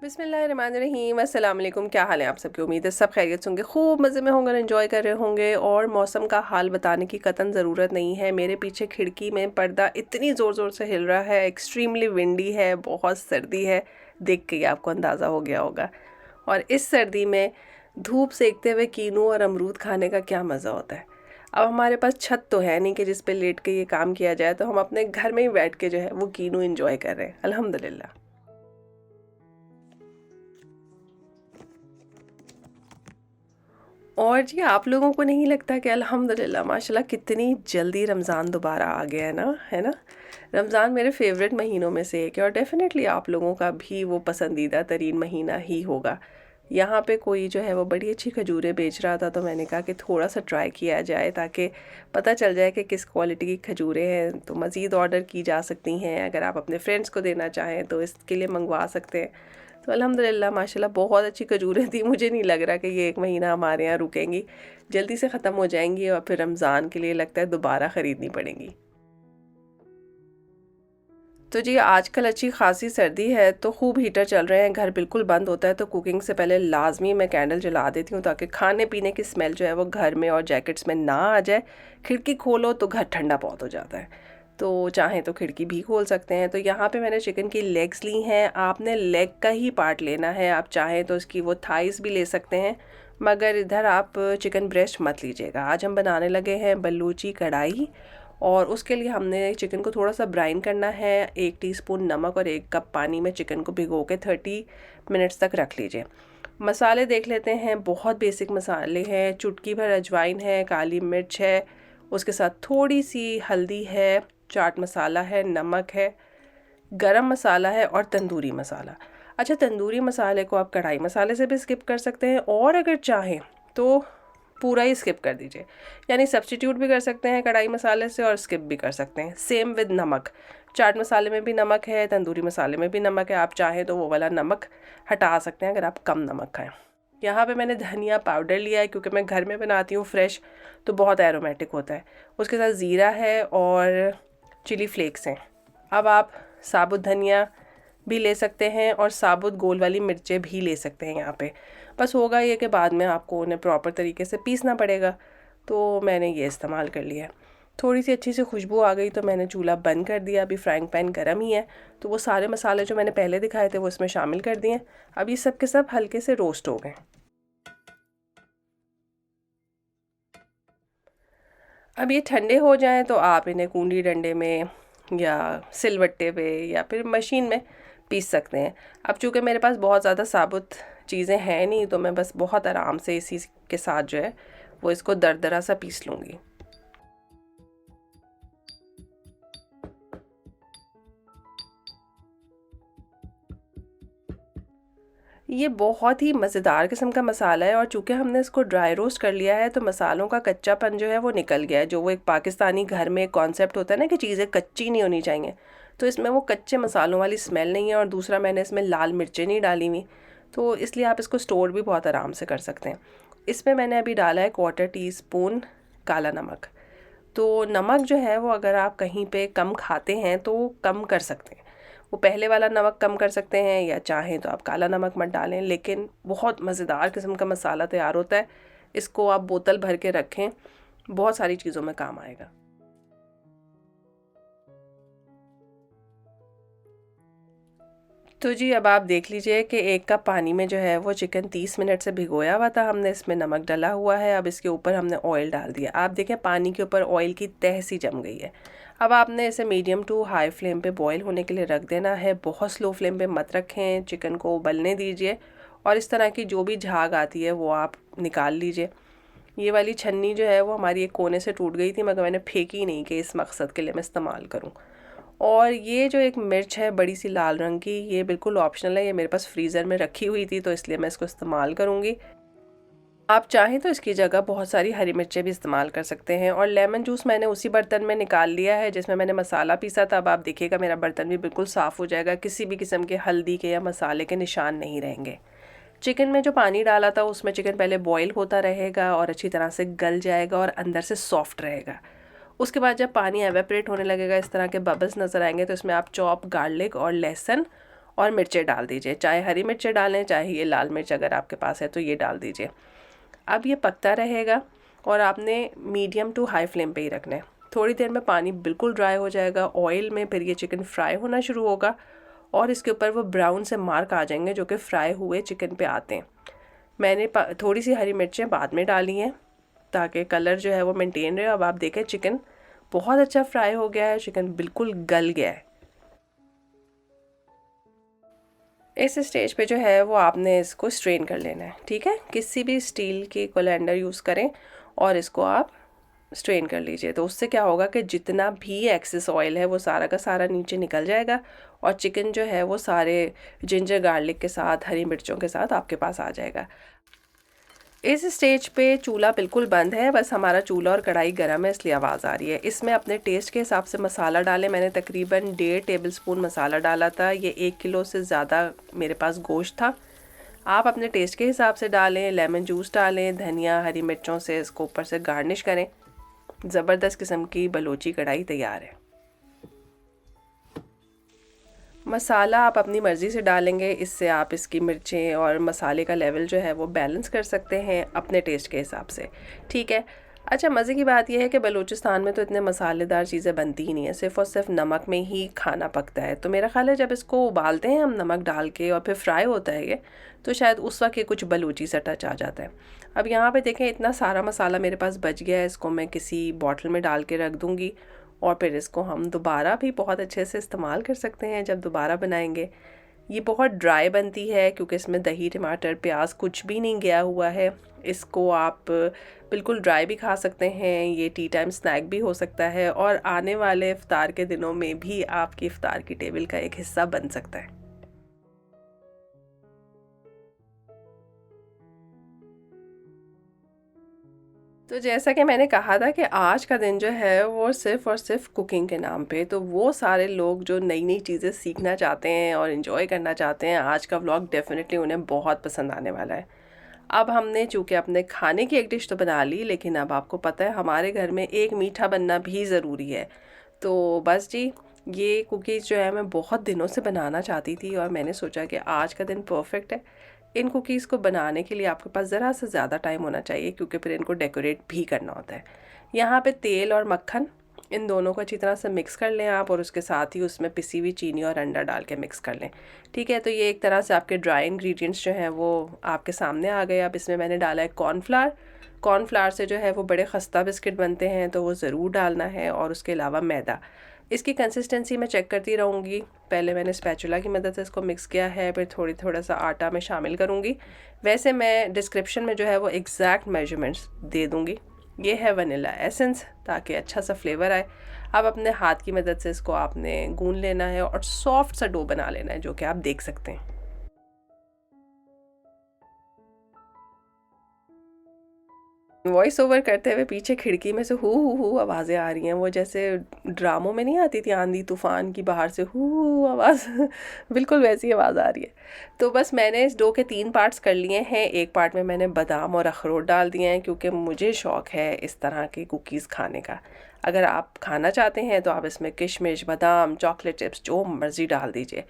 बिस्मिल्लाहिर्रहमानिर्रहीम अस्सलाम वालेकुम। क्या हाल है आप सबकी? उम्मीद है सब खैरियत से होंगे, खूब मज़े में होंगे और एंजॉय कर रहे होंगे। और मौसम का हाल बताने की कतन ज़रूरत नहीं है। मेरे पीछे खिड़की में पर्दा इतनी ज़ोर ज़ोर से हिल रहा है, एक्सट्रीमली विंडी है, बहुत सर्दी है। देख के ही आपको अंदाज़ा हो गया होगा। और इस सर्दी में धूप सेकते हुए कीनू और अमरूद खाने का क्या मज़ा होता है। अब हमारे पास छत तो है नहीं कि जिस पे लेट के ये काम किया जाए, तो हम अपने घर में ही बैठ के जो है वो कीनू इंजॉय कर रहे हैं, अल्हम्दुलिल्लाह। और जी आप लोगों को नहीं लगता कि अल्हम्दुलिल्लाह माशाल्लाह कितनी जल्दी रमज़ान दोबारा आ गया है ना? रमज़ान मेरे फेवरेट महीनों में से एक है और डेफ़िनेटली आप लोगों का भी वो पसंदीदा तरीन महीना ही होगा। यहाँ पे कोई जो है वो बड़ी अच्छी खजूरें बेच रहा था, तो मैंने कहा कि थोड़ा-सा ट्राई किया जाए ताकि पता चल जाए कि किस क्वालिटी की खजूरें हैं। तो मज़ीद ऑर्डर की जा सकती हैं, अगर आप अपने फ्रेंड्स को देना चाहें तो इसके लिए मंगवा सकते हैं। तो अल्हम्दुलिल्लाह माशाल्लाह बहुत अच्छी खजूरें थी। मुझे नहीं लग रहा कि ये 1 महीना हमारे यहाँ रुकेंगी, जल्दी से ख़त्म हो जाएँगी और फिर रमज़ान के लिए लगता है दोबारा ख़रीदनी पड़ेंगी। तो जी आजकल अच्छी खासी सर्दी है, तो खूब हीटर चल रहे हैं, घर बिल्कुल बंद होता है, तो कुकिंग से पहले लाज़मी मैं कैंडल जला देती हूँ ताकि खाने पीने की स्मेल जो है वो घर में और जैकेट्स में ना आ जाए। खिड़की खोलो तो घर ठंडा बहुत हो जाता है, तो चाहें तो खिड़की भी खोल सकते हैं। तो यहाँ पे मैंने चिकन की लेग्स ली हैं। आपने लेग का ही पार्ट लेना है, आप चाहें तो इसकी वो थाइस भी ले सकते हैं, मगर इधर आप चिकन ब्रेस्ट मत लीजिएगा। आज हम बनाने लगे हैं बलूची कढ़ाई, और उसके लिए हमने चिकन को थोड़ा सा ब्राइन करना है। 1 टीस्पून नमक और 1 कप पानी में चिकन को भिगो के 30 मिनट्स तक रख लीजिए। मसाले देख लेते हैं, बहुत बेसिक मसाले हैं। चुटकी भर अजवाइन है, काली मिर्च है, उसके साथ थोड़ी सी हल्दी है, चाट मसाला है, नमक है, गरम मसाला है और तंदूरी मसाला। अच्छा, तंदूरी मसाले को आप कढ़ाई मसाले से भी स्किप कर सकते हैं, और अगर चाहें तो पूरा ही स्किप कर दीजिए, यानी सब्स्टिट्यूट भी कर सकते हैं कढ़ाई मसाले से और स्किप भी कर सकते हैं। सेम विद नमक, चाट मसाले में भी नमक है, तंदूरी मसाले में भी नमक है। आप चाहें तो वो वाला नमक हटा सकते हैं अगर आप कम नमक खाएं। यहाँ पे मैंने धनिया पाउडर लिया है क्योंकि मैं घर में बनाती हूँ फ्रेश, तो बहुत एरोमेटिक होता है। उसके साथ ज़ीरा है और चिली फ्लेक्स हैं। अब आप साबुत धनिया भी ले सकते हैं और साबुत गोल वाली मिर्चें भी ले सकते हैं यहाँ पे। बस होगा ये कि बाद में आपको उन्हें प्रॉपर तरीके से पीसना पड़ेगा, तो मैंने ये इस्तेमाल कर लिया है। थोड़ी सी अच्छी सी खुशबू आ गई तो मैंने चूल्हा बंद कर दिया। अभी फ्राइंग पैन गर्म ही है, तो वो सारे मसाले जो मैंने पहले दिखाए थे वो इसमें शामिल कर दिए। अब ये सब के सब हल्के से रोस्ट हो गए। अब ये ठंडे हो जाएं तो आप इन्हें कूंडी डंडे में या सिलवट्टे पे या फिर मशीन में पीस सकते हैं। अब चूँकि मेरे पास बहुत ज़्यादा साबुत चीज़ें हैं नहीं, तो मैं बस बहुत आराम से इसी के साथ जो है वो इसको दरदरा सा पीस लूँगी। ये बहुत ही मज़ेदार किस्म का मसाला है, और चूँकि हमने इसको ड्राई रोस्ट कर लिया है तो मसालों का कच्चापन जो है वो निकल गया है। जो वो एक पाकिस्तानी घर में एक कॉन्सेप्ट होता है ना कि चीज़ें कच्ची नहीं होनी चाहिए, तो इसमें वो कच्चे मसालों वाली स्मेल नहीं है। और दूसरा, मैंने इसमें लाल मिर्चें नहीं डाली हुई, तो इसलिए आप इसको स्टोर भी बहुत आराम से कर सकते हैं। इसमें मैंने अभी डाला है 1/4 टीस्पून काला नमक। तो नमक जो है वो अगर आप कहीं पे कम खाते हैं तो कम कर सकते हैं, वो पहले वाला नमक कम कर सकते हैं, या चाहें तो आप काला नमक मत डालें। लेकिन बहुत मज़ेदार किस्म का मसाला तैयार होता है। इसको आप बोतल भर के रखें, बहुत सारी चीज़ों में काम आएगा। तो जी अब आप देख लीजिए कि 1 कप पानी में जो है वो चिकन 30 मिनट से भिगोया हुआ था, हमने इसमें नमक डाला हुआ है। अब इसके ऊपर हमने ऑयल डाल दिया। आप देखें पानी के ऊपर ऑयल की तह सी जम गई है। अब आपने इसे मीडियम टू हाई फ्लेम पे बॉईल होने के लिए रख देना है। बहुत स्लो फ्लेम पे मत रखें, चिकन को उबलने दीजिए। और इस तरह की जो भी झाग आती है वो आप निकाल लीजिए। ये वाली छन्नी जो है वो हमारी एक कोने से टूट गई थी, मगर मैंने फेंकी नहीं कि इस मकसद के लिए मैं इस्तेमाल करूँ। और ये जो एक मिर्च है बड़ी सी लाल रंग की, ये बिल्कुल ऑप्शनल है। ये मेरे पास फ्रीज़र में रखी हुई थी, तो इसलिए मैं इसको इस्तेमाल करूँगी। आप चाहें तो इसकी जगह बहुत सारी हरी मिर्चें भी इस्तेमाल कर सकते हैं। और लेमन जूस मैंने उसी बर्तन में निकाल लिया है जिसमें मैंने मसाला पीसा था। अब आप देखिएगा मेरा बर्तन भी बिल्कुल साफ़ हो जाएगा, किसी भी किस्म के हल्दी के या मसाले के निशान नहीं रहेंगे। चिकन में जो पानी डाला था उसमें चिकन पहले बॉईल होता रहेगा और अच्छी तरह से गल जाएगा और अंदर से सॉफ्ट रहेगा। उसके बाद जब पानी एवेपरेट होने लगेगा, इस तरह के बबल्स नज़र आएंगे, तो इसमें आप चॉप गार्लिक और लहसुन और मिर्चें डाल दीजिए, चाहे हरी मिर्चें डालें चाहे ये लाल मिर्च अगर आपके पास है तो ये डाल दीजिए। अब ये पकता रहेगा और आपने मीडियम टू हाई फ्लेम पे ही रखना है। थोड़ी देर में पानी बिल्कुल ड्राई हो जाएगा ऑयल में, फिर ये चिकन फ्राई होना शुरू होगा और इसके ऊपर वो ब्राउन से मार्क आ जाएंगे जो कि फ्राई हुए चिकन पे आते हैं। मैंने थोड़ी सी हरी मिर्चें बाद में डाली हैं ताकि कलर जो है वो मेंटेन रहे। अब आप देखें चिकन बहुत अच्छा फ्राई हो गया है, चिकन बिल्कुल गल गया है। इस स्टेज पे जो है वो आपने इसको स्ट्रेन कर लेना है, ठीक है। किसी भी स्टील की कोलैंडर यूज़ करें और इसको आप स्ट्रेन कर लीजिए। तो उससे क्या होगा कि जितना भी एक्सेस ऑयल है वो सारा का सारा नीचे निकल जाएगा और चिकन जो है वो सारे जिंजर गार्लिक के साथ हरी मिर्चों के साथ आपके पास आ जाएगा। इस स्टेज पे चूल्हा बिल्कुल बंद है, बस हमारा चूल्हा और कढ़ाई गर्म है इसलिए आवाज़ आ रही है। इसमें अपने टेस्ट के हिसाब से मसाला डालें। मैंने तकरीबन 1.5 टेबलस्पून मसाला डाला था। ये 1 किलो से ज़्यादा मेरे पास गोश्त था। आप अपने टेस्ट के हिसाब से डालें। लेमन जूस डालें, धनिया हरी मिर्चों से इसको ऊपर से गार्निश करें। ज़बरदस्त किस्म की बलोची कढ़ाई तैयार है। मसाला आप अपनी मर्ज़ी से डालेंगे, इससे आप इसकी मिर्चें और मसाले का लेवल जो है वो बैलेंस कर सकते हैं अपने टेस्ट के हिसाब से, ठीक है। अच्छा, मज़े की बात यह है कि बलूचिस्तान में तो इतने मसालेदार चीज़ें बनती ही नहीं है, सिर्फ़ और सिर्फ नमक में ही खाना पकता है। तो मेरा ख़्याल है जब इसको उबालते हैं हम नमक डाल के और फिर फ्राई होता है ये, तो शायद उस वक्त ये कुछ बलूची सा टच आ जाता है। अब यहाँ पे देखें इतना सारा मसाला मेरे पास बच गया है, इसको मैं किसी बॉटल में डाल के रख दूँगी और फिर इसको हम दोबारा भी बहुत अच्छे से इस्तेमाल कर सकते हैं जब दोबारा बनाएंगे। ये बहुत ड्राई बनती है क्योंकि इसमें दही टमाटर प्याज कुछ भी नहीं गया हुआ है। इसको आप बिल्कुल ड्राई भी खा सकते हैं, ये टी टाइम स्नैक भी हो सकता है और आने वाले इफ्तार के दिनों में भी आपकी इफ्तार की टेबल का एक हिस्सा बन सकता है। तो जैसा कि मैंने कहा था कि आज का दिन जो है वो सिर्फ़ और सिर्फ कुकिंग के नाम पे, तो वो सारे लोग जो नई नई चीज़ें सीखना चाहते हैं और इन्जॉय करना चाहते हैं, आज का व्लॉग डेफिनेटली उन्हें बहुत पसंद आने वाला है। अब हमने चूँकि अपने खाने की एक डिश तो बना ली, लेकिन अब आपको पता है हमारे घर में एक मीठा बनना भी ज़रूरी है। तो बस जी, ये कुकीज़ जो है मैं बहुत दिनों से बनाना चाहती थी और मैंने सोचा कि आज का दिन परफेक्ट है। इन कुकीज़ को बनाने के लिए आपके पास ज़रा सा ज़्यादा टाइम होना चाहिए क्योंकि फिर इनको डेकोरेट भी करना होता है। यहाँ पे तेल और मक्खन इन दोनों को अच्छी तरह से मिक्स कर लें आप और उसके साथ ही उसमें पिसी हुई चीनी और अंडा डाल के मिक्स कर लें, ठीक है। तो ये एक तरह से आपके ड्राई इंग्रेडिएंट्स जो हैं वो आपके सामने आ गए। अब इसमें मैंने डाला है कॉर्नफ्लावर। कॉर्नफ्लावर से जो है वो बड़े खस्ता बिस्किट बनते हैं तो वो ज़रूर डालना है और उसके अलावा मैदा। इसकी कंसिस्टेंसी मैं चेक करती रहूँगी। पहले मैंने स्पैचुला की मदद से इसको मिक्स किया है, फिर थोड़ा सा आटा मैं शामिल करूँगी। वैसे मैं डिस्क्रिप्शन में जो है वो एग्जैक्ट मेजरमेंट्स दे दूँगी। ये है वनीला एसेंस ताकि अच्छा सा फ्लेवर आए। अब अपने हाथ की मदद से इसको आपने गूंद लेना है और सॉफ्ट सा डो बना लेना है जो कि आप देख सकते हैं। वॉइस ओवर करते हुए पीछे खिड़की में से हू आवाज़ें आ रही हैं, वो जैसे ड्रामों में नहीं आती थी आंधी तूफान की, बाहर से हू आवाज़ बिल्कुल वैसी आवाज़ आ रही है। तो बस मैंने इस डो के 3 पार्ट्स कर लिए हैं। एक पार्ट में मैंने बादाम और अखरोट डाल दिए हैं क्योंकि मुझे शौक़ है इस तरह के कुकीज़ खाने का। अगर आप खाना चाहते हैं तो आप इसमें किशमिश, बादाम, चॉकलेट चिप्स जो मर्ज़ी डाल दीजिए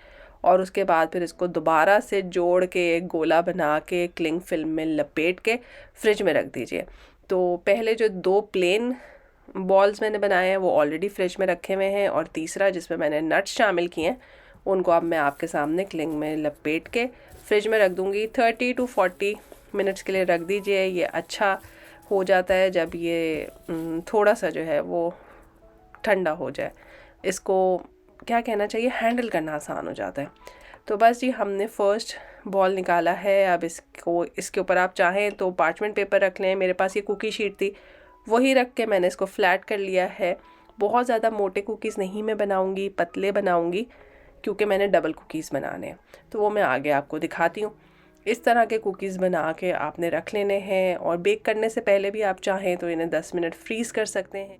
और उसके बाद फिर इसको दोबारा से जोड़ के एक गोला बना के क्लिंग फिल्म में लपेट के फ्रिज में रख दीजिए। तो पहले जो 2 प्लेन बॉल्स मैंने बनाए हैं वो ऑलरेडी फ्रिज में रखे हुए हैं और तीसरा जिसमें मैंने नट्स शामिल किए हैं उनको अब मैं आपके सामने क्लिंग में लपेट के फ्रिज में रख दूँगी। 30 to 40 मिनट्स के लिए रख दीजिए। ये अच्छा हो जाता है जब ये थोड़ा सा जो है वो ठंडा हो जाए। इसको क्या कहना चाहिए, हैंडल करना आसान हो जाता है। तो बस जी, हमने फ़र्स्ट बॉल निकाला है। अब इसके ऊपर आप चाहें तो पार्चमेंट पेपर रख लें। मेरे पास ये कुकी शीट थी, वही रख के मैंने इसको फ्लैट कर लिया है। बहुत ज़्यादा मोटे कुकीज़ नहीं मैं बनाऊंगी, पतले बनाऊंगी क्योंकि मैंने डबल कुकीज़ बनाने हैं। तो वो मैं आगे आपको दिखाती हूँ। इस तरह के कुकीज़ बना के आपने रख लेने हैं और बेक करने से पहले भी आप चाहें तो इन्हें 10 मिनट फ्रीज़ कर सकते हैं।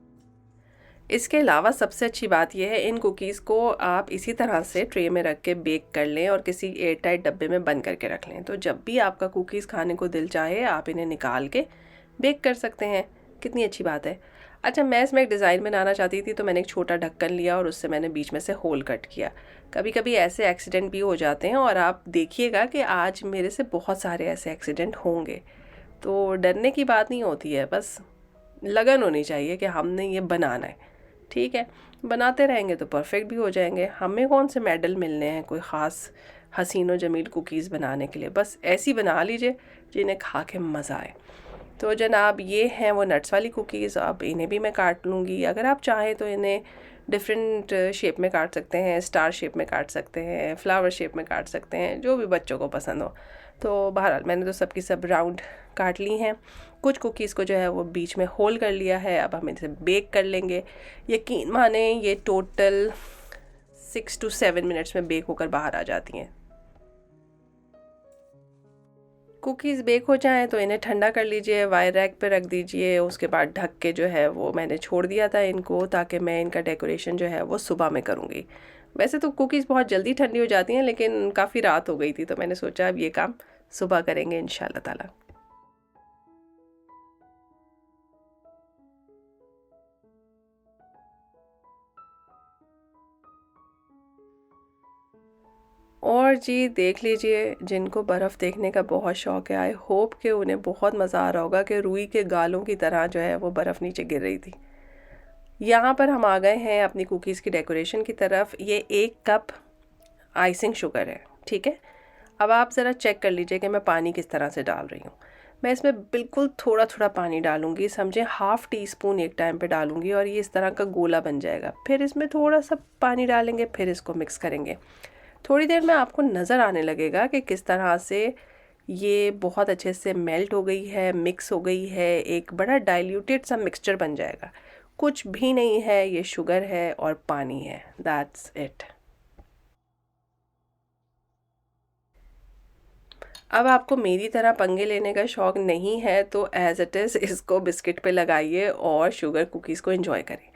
इसके अलावा सबसे अच्छी बात यह है, इन कुकीज़ को आप इसी तरह से ट्रे में रख के बेक कर लें और किसी एयर टाइट डब्बे में बंद करके रख लें। तो जब भी आपका कुकीज़ खाने को दिल चाहे आप इन्हें निकाल के बेक कर सकते हैं। कितनी अच्छी बात है। अच्छा, मैं इसमें एक डिज़ाइन बनाना चाहती थी, तो मैंने एक छोटा ढक्कन लिया और उससे मैंने बीच में से होल कट किया। कभी कभी ऐसे एक्सीडेंट भी हो जाते हैं और आप देखिएगा कि आज मेरे से बहुत सारे ऐसे एक्सीडेंट होंगे। तो डरने की बात नहीं होती है, बस लगन होनी चाहिए कि हमने ये बनाना है। ठीक है, बनाते रहेंगे तो परफेक्ट भी हो जाएंगे। हमें कौन से मेडल मिलने हैं कोई ख़ास हसीन व जमील कुकीज़ बनाने के लिए? बस ऐसी बना लीजिए जिन्हें खा के मज़ा आए। तो जनाब, ये हैं वो नट्स वाली कुकीज़। अब इन्हें भी मैं काट लूँगी। अगर आप चाहें तो इन्हें डिफरेंट शेप में काट सकते हैं, स्टार शेप में काट सकते हैं, फ्लावर शेप में काट सकते हैं, जो भी बच्चों को पसंद हो। तो बहरहाल मैंने तो सबकी सब राउंड काट ली हैं। कुछ कुकीज़ को जो है वो बीच में होल कर लिया है। अब हम इसे बेक कर लेंगे। यकीन माने ये टोटल 6 to 7 मिनट्स में बेक होकर बाहर आ जाती हैं। कुकीज़ बेक हो जाएँ तो इन्हें ठंडा कर लीजिए, वायर रैक पे रख दीजिए। उसके बाद ढक के जो है वो मैंने छोड़ दिया था इनको, ताकि मैं इनका डेकोरेशन जो है वो सुबह में करूँगी। वैसे तो कुकीज़ बहुत जल्दी ठंडी हो जाती हैं, लेकिन काफ़ी रात हो गई थी तो मैंने सोचा अब ये काम सुबह करेंगे इंशाल्लाह ताला। और जी देख लीजिए, जिनको बर्फ़ देखने का बहुत शौक़ है, आई होप कि उन्हें बहुत मज़ा आ रहा होगा कि रुई के गालों की तरह जो है वो बर्फ़ नीचे गिर रही थी। यहाँ पर हम आ गए हैं अपनी कुकीज़ की डेकोरेशन की तरफ। ये 1 कप आइसिंग शुगर है, ठीक है। अब आप ज़रा चेक कर लीजिए कि मैं पानी किस तरह से डाल रही हूँ। मैं इसमें बिल्कुल थोड़ा थोड़ा पानी डालूंगी, समझे, हाफ़ टी स्पून एक टाइम पे डालूंगी और ये इस तरह का गोला बन जाएगा। फिर इसमें थोड़ा सा पानी डालेंगे, फिर इसको मिक्स करेंगे। थोड़ी देर में आपको नज़र आने लगेगा कि किस तरह से ये बहुत अच्छे से मेल्ट हो गई है, मिक्स हो गई है, एक बड़ा डाइल्यूटेड सा मिक्सचर बन जाएगा। कुछ भी नहीं है, ये शुगर है और पानी है, दैट्स इट। अब आपको मेरी तरह पंगे लेने का शौक़ नहीं है तो एज़ इट इज़ इसको बिस्किट पे लगाइए और शुगर कुकीज़ को एंजॉय करें।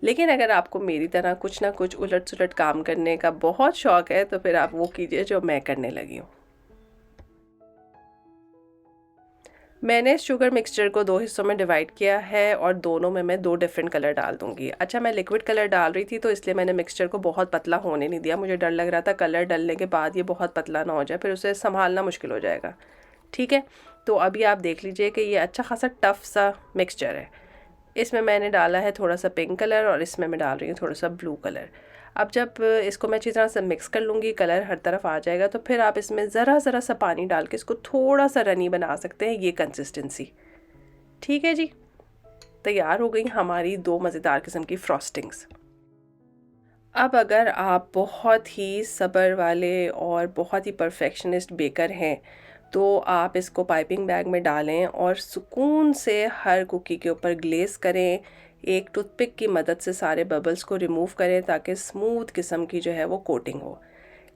लेकिन अगर आपको मेरी तरह कुछ ना कुछ उलट-सुलट काम करने का बहुत शौक़ है तो फिर आप वो कीजिए जो मैं करने लगी हूँ। मैंने शुगर मिक्सचर को 2 हिस्सों में डिवाइड किया है और दोनों में मैं 2 डिफरेंट कलर डाल दूँगी। अच्छा, मैं लिक्विड कलर डाल रही थी तो इसलिए मैंने मिक्सचर को बहुत पतला होने नहीं दिया। मुझे डर लग रहा था कलर डलने के बाद ये बहुत पतला ना हो जाए, फिर उसे सँभालना मुश्किल हो जाएगा। ठीक है? तो अभी आप देख लीजिए कि ये अच्छा खासा टफ़ सा मिक्सचर है। इसमें मैंने डाला है थोड़ा सा पिंक कलर और इसमें मैं डाल रही हूँ थोड़ा सा ब्लू कलर। अब जब इसको मैं अच्छी तरह से मिक्स कर लूँगी, कलर हर तरफ आ जाएगा, तो फिर आप इसमें ज़रा ज़रा सा पानी डाल के इसको थोड़ा सा रनी बना सकते हैं, ये कंसिस्टेंसी। ठीक है जी, तैयार हो गई हमारी 2 मज़ेदार किस्म की फ्रॉस्टिंग्स। अब अगर आप बहुत ही सब्र वाले और बहुत ही परफेक्शनिस्ट बेकर हैं, तो आप इसको पाइपिंग बैग में डालें और सुकून से हर कुकी के ऊपर ग्लेज़ करें। एक टूथपिक की मदद से सारे बबल्स को रिमूव करें ताकि स्मूथ किस्म की जो है वो कोटिंग हो।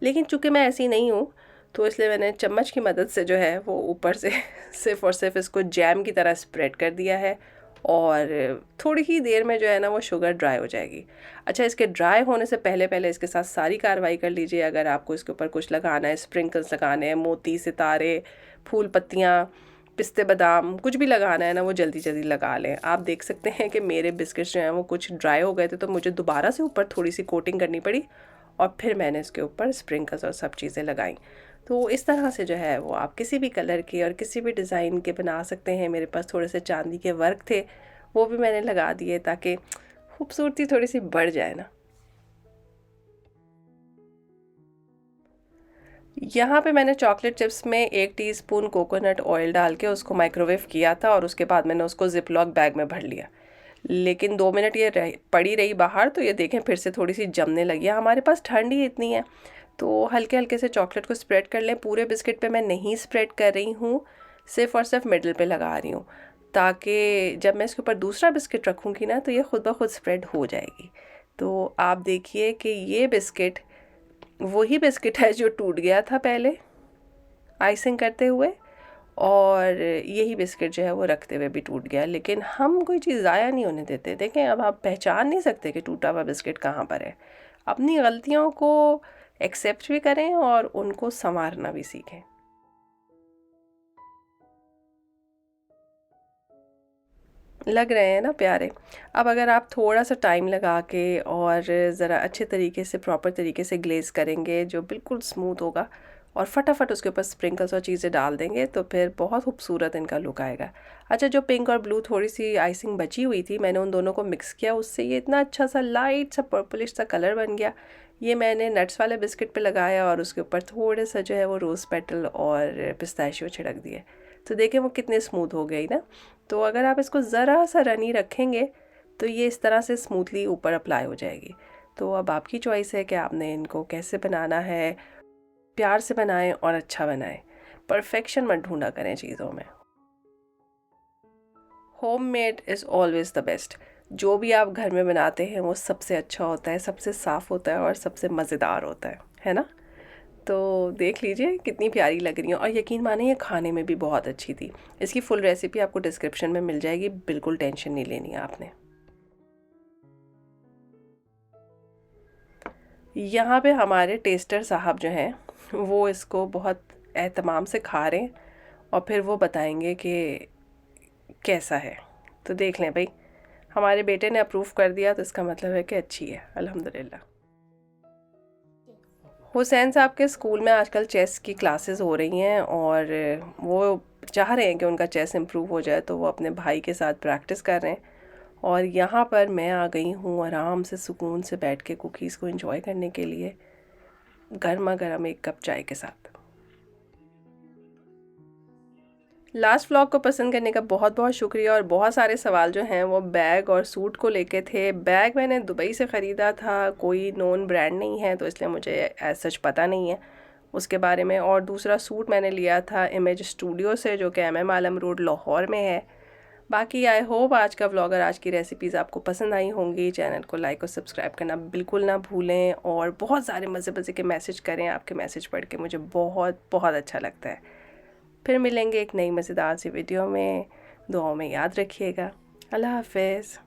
लेकिन चूँकि मैं ऐसी नहीं हूँ, तो इसलिए मैंने चम्मच की मदद से जो है वो ऊपर से सिर्फ़ और सिर्फ इसको जैम की तरह स्प्रेड कर दिया है और थोड़ी ही देर में जो है ना वो शुगर ड्राई हो जाएगी। अच्छा, इसके ड्राई होने से पहले पहले इसके साथ सारी कार्रवाई कर लीजिए। अगर आपको इसके ऊपर कुछ लगाना है, स्प्रिंकल्स लगाने हैं, मोती, सितारे, फूल पत्तियाँ, पिस्ते बादाम, कुछ भी लगाना है ना वो जल्दी जल्दी लगा लें। आप देख सकते हैं कि मेरे बिस्किट्स जो हैं वो कुछ ड्राई हो गए थे, तो मुझे दोबारा से ऊपर थोड़ी सी कोटिंग करनी पड़ी और फिर मैंने इसके ऊपर स्प्रिंकल्स और सब चीज़ें लगाई। तो इस तरह से जो है वो आप किसी भी कलर के और किसी भी डिज़ाइन के बना सकते हैं। मेरे पास थोड़े से चांदी के वर्क थे, वो भी मैंने लगा दिए ताकि खूबसूरती थोड़ी सी बढ़ जाए ना। यहाँ पे मैंने चॉकलेट चिप्स में 1 टीस्पून कोकोनट ऑयल डाल के उसको माइक्रोवेव किया था और उसके बाद मैंने उसको ज़िप-लॉक बैग में भर लिया। लेकिन 2 मिनट ये पड़ी रही बाहर, तो ये देखें फिर से थोड़ी सी जमने लगी है। हमारे पास ठंड ही इतनी है, तो हल्के हल्के से चॉकलेट को स्प्रेड कर लें। पूरे बिस्किट पे मैं नहीं स्प्रेड कर रही हूँ, सिर्फ़ और सिर्फ मिडल पे लगा रही हूँ, ताकि जब मैं इसके ऊपर दूसरा बिस्किट रखूँगी ना तो ये खुद ब खुद स्प्रेड हो जाएगी। तो आप देखिए कि ये बिस्किट वही बिस्किट है जो टूट गया था पहले आइसिंग करते हुए, और यही बिस्किट जो है वो रखते हुए भी टूट गया। लेकिन हम कोई चीज़ ज़ाया नहीं होने देते। देखें, अब आप पहचान नहीं सकते कि टूटा हुआ बिस्किट कहाँ पर है। अपनी गलतियों को एक्सेप्ट भी करें और उनको संवारना भी सीखें। लग रहे हैं ना प्यारे। अब अगर आप थोड़ा सा टाइम लगा के और ज़रा अच्छे तरीके से प्रॉपर तरीके से ग्लेज़ करेंगे जो बिल्कुल स्मूथ होगा और फटाफट उसके ऊपर स्प्रिंकल्स और चीज़ें डाल देंगे तो फिर बहुत खूबसूरत इनका लुक आएगा। अच्छा, जो पिंक और ब्लू थोड़ी सी आइसिंग बची हुई थी मैंने उन दोनों को मिक्स किया, उससे ये इतना अच्छा सा लाइट सा पर्पलिश सा कलर बन गया। ये मैंने नट्स वाले बिस्किट पे लगाया और उसके ऊपर थोड़े सा जो है वो रोज़ पेटल और पिस्ताशियो छिड़क दिए, तो देखें वो कितने स्मूथ हो गई ना। तो अगर आप इसको ज़रा सा रनी रखेंगे तो ये इस तरह से स्मूथली ऊपर अप्लाई हो जाएगी। तो अब आपकी चॉइस है कि आपने इनको कैसे बनाना है। प्यार से बनाएं और अच्छा बनाएं, परफेक्शन मत ढूंढा करें चीज़ों में। Home made is always the best. जो भी आप घर में बनाते हैं वो सबसे अच्छा होता है, सबसे साफ़ होता है और सबसे मज़ेदार होता है ना। तो देख लीजिए कितनी प्यारी लग रही है और यकीन मानिए ये खाने में भी बहुत अच्छी थी। इसकी फुल रेसिपी आपको डिस्क्रिप्शन में मिल जाएगी, बिल्कुल टेंशन नहीं लेनी है आपने। यहाँ पे हमारे टेस्टर साहब जो हैं वो इसको बहुत एहतमाम से खा रहे हैं और फिर वो बताएंगे कि कैसा है। तो देख लें भाई, हमारे बेटे ने अप्रूव कर दिया तो इसका मतलब है कि अच्छी है, अल्हम्दुलिल्लाह। हुसैन साहब के स्कूल में आजकल चेस की क्लासेस हो रही हैं और वो चाह रहे हैं कि उनका चेस इम्प्रूव हो जाए, तो वो अपने भाई के साथ प्रैक्टिस कर रहे हैं। और यहाँ पर मैं आ गई हूँ आराम से सुकून से बैठ के कुकीज़ को एंजॉय करने के लिए, गर्मा गर्म एक कप चाय के साथ। लास्ट व्लॉग को पसंद करने का बहुत बहुत शुक्रिया। और बहुत सारे सवाल जो हैं वो बैग और सूट को लेके थे। बैग मैंने दुबई से ख़रीदा था, कोई नोन ब्रांड नहीं है तो इसलिए मुझे एज सच पता नहीं है उसके बारे में। और दूसरा सूट मैंने लिया था इमेज स्टूडियो से जो कि MM आलम रोड लाहौर में है। बाकी आई होप आज का व्लॉग और आज की रेसिपीज़ आपको पसंद आई होंगी। चैनल को लाइक और सब्सक्राइब करना बिल्कुल ना भूलें और बहुत सारे मज़े मज़े के मैसेज करें। आपके मैसेज पढ़ के मुझे बहुत बहुत अच्छा लगता है। फिर मिलेंगे एक नई मज़ेदार सी वीडियो में। दुआओं में याद रखिएगा। अल्लाह हाफ़िज़।